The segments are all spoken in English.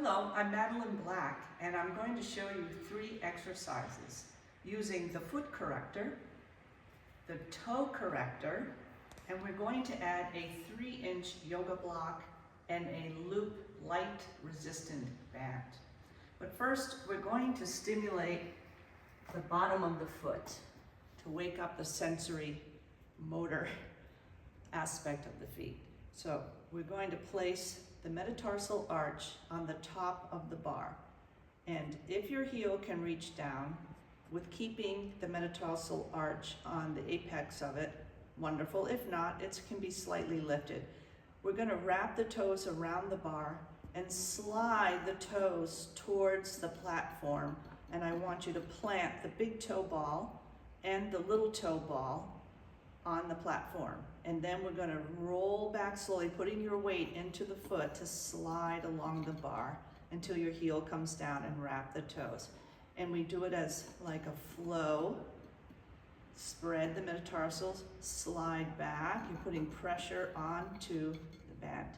Hello, I'm Madeline Black, and I'm going to show you 3 exercises using the foot corrector, the toe corrector, and we're going to add a 3-inch yoga block and a loop light resistant band. But first, we're going to stimulate the bottom of the foot to wake up the sensory motor aspect of the feet. So we're going to place the metatarsal arch on the top of the bar. And if your heel can reach down, with keeping the metatarsal arch on the apex of it, wonderful. If not, it can be slightly lifted. We're going to wrap the toes around the bar and slide the toes towards the platform. And I want you to plant the big toe ball and the little toe ball on the platform. And then we're going to roll back slowly, putting your weight into the foot to slide along the bar until your heel comes down and wrap the toes. And we do it as like a flow. Spread the metatarsals, slide back. You're putting pressure onto the band.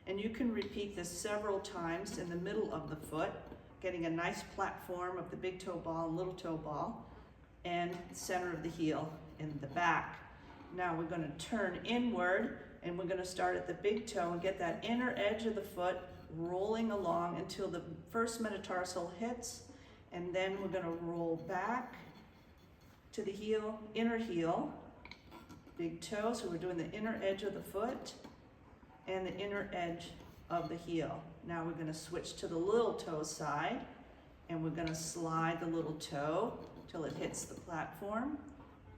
And you can repeat this several times in the middle of the foot, getting a nice platform of the big toe ball, little toe ball, and center of the heel in the back. Now we're going to turn inward, and we're going to start at the big toe and get that inner edge of the foot rolling along until the first metatarsal hits, and then we're going to roll back to the heel, inner heel, big toe, so we're doing the inner edge of the foot and the inner edge of the heel. Now we're going to switch to the little toe side, and we're going to slide the little toe till it hits the platform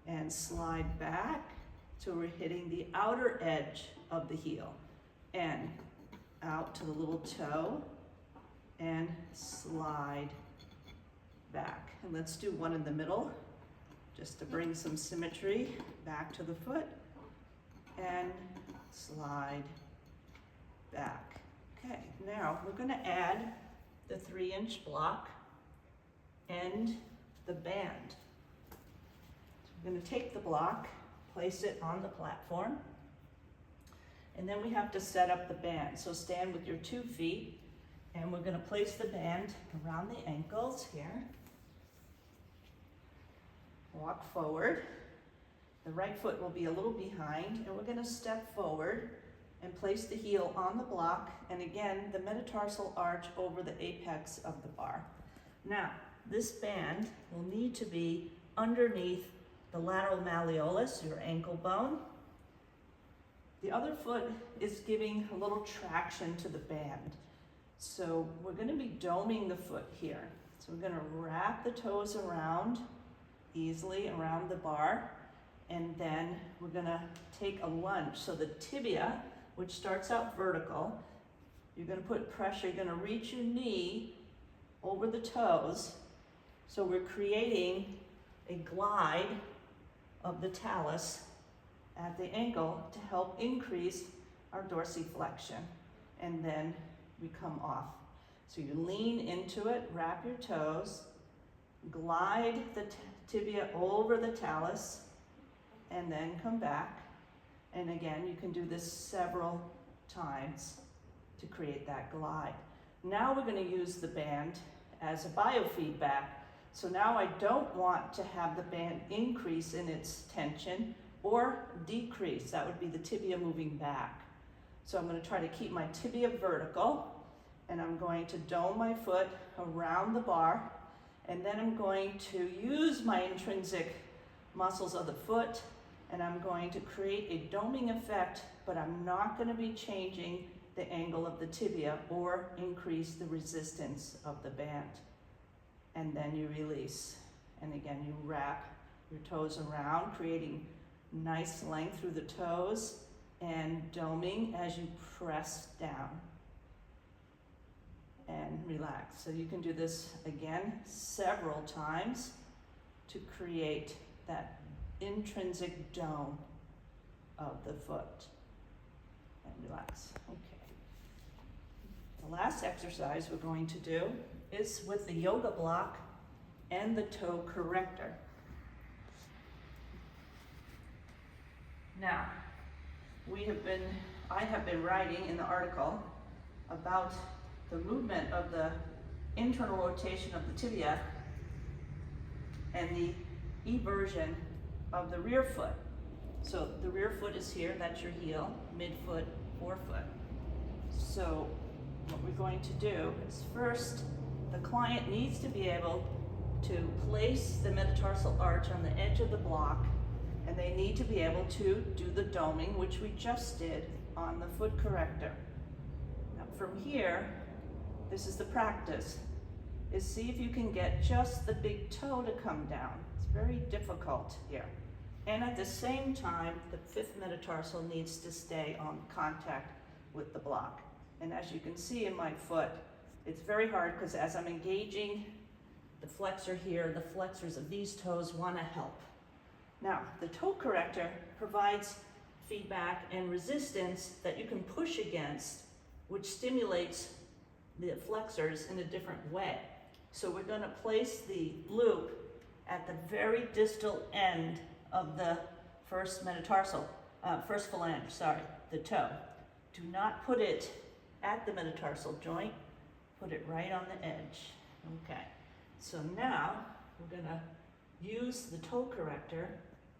and slide back till we're hitting the outer edge of the heel, and out to the little toe and slide back. And let's do one in the middle just to bring some symmetry back to the foot, and slide back. Okay, now we're going to add the 3-inch block and the band. So we're going to take the block, place it on the platform, and then we have to set up the band. So stand with your 2 feet, and we're going to place the band around the ankles here. Walk forward. The right foot will be a little behind, and we're going to step forward and place the heel on the block, and again, the metatarsal arch over the apex of the bar. Now, this band will need to be underneath the lateral malleolus, your ankle bone. The other foot is giving a little traction to the band. So we're going to be doming the foot here. So we're going to wrap the toes around, easily around the bar, and then we're going to take a lunge. So the tibia, which starts out vertical, you're going to put pressure, you're going to reach your knee over the toes. So we're creating a glide of the talus at the ankle to help increase our dorsiflexion, and then we come off. So you lean into it, wrap your toes, glide the tibia over the talus, and then come back. And again, you can do this several times to create that glide. Now we're going to use the band as a biofeedback. So now I don't want to have the band increase in its tension or decrease. That would be the tibia moving back. So I'm going to try to keep my tibia vertical, and I'm going to dome my foot around the bar, and then I'm going to use my intrinsic muscles of the foot, and I'm going to create a doming effect, but I'm not going to be changing the angle of the tibia or increase the resistance of the band. And then you release. And again, you wrap your toes around, creating nice length through the toes and doming as you press down. And relax. So you can do this again several times to create that intrinsic dome of the foot. And relax. Okay. The last exercise we're going to do is with the yoga block and the toe corrector. Now, I have been writing in the article about the movement of the internal rotation of the tibia and the eversion of the rear foot. So the rear foot is here, that's your heel, midfoot, forefoot. So what we're going to do is first, the client needs to be able to place the metatarsal arch on the edge of the block, and they need to be able to do the doming, which we just did on the foot corrector. Now from here, this is the practice, is see if you can get just the big toe to come down. It's very difficult here. And at the same time, the fifth metatarsal needs to stay on contact with the block. And as you can see in my foot, it's very hard because as I'm engaging the flexor here, the flexors of these toes want to help. Now, the toe corrector provides feedback and resistance that you can push against, which stimulates the flexors in a different way. So we're going to place the loop at the very distal end of the first metatarsal, first phalange, the toe. Do not put it at the metatarsal joint, put it right on the edge. Okay, so now we're gonna use the toe corrector,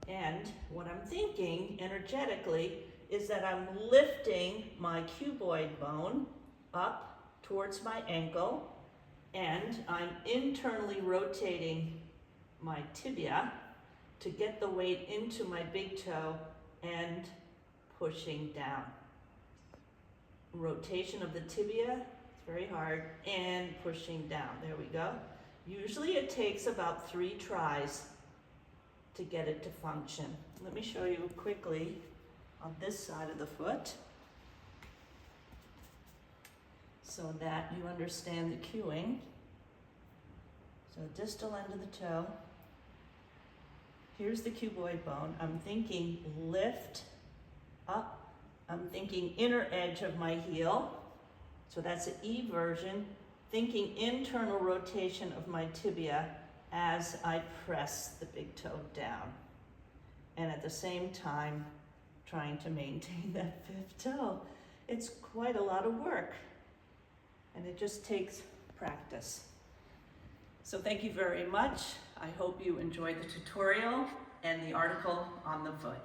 and what I'm thinking energetically is that I'm lifting my cuboid bone up towards my ankle, and I'm internally rotating my tibia to get the weight into my big toe and pushing down. Rotation of the tibia, it's very hard, and pushing down. There we go. Usually it takes about 3 tries to get it to function. Let me show you quickly on this side of the foot so that you understand the cueing. So distal end of the toe. Here's the cuboid bone. I'm thinking lift up. I'm thinking inner edge of my heel. So that's an eversion. Thinking internal rotation of my tibia as I press the big toe down. And at the same time, trying to maintain that fifth toe. It's quite a lot of work. And it just takes practice. So thank you very much. I hope you enjoyed the tutorial and the article on the foot.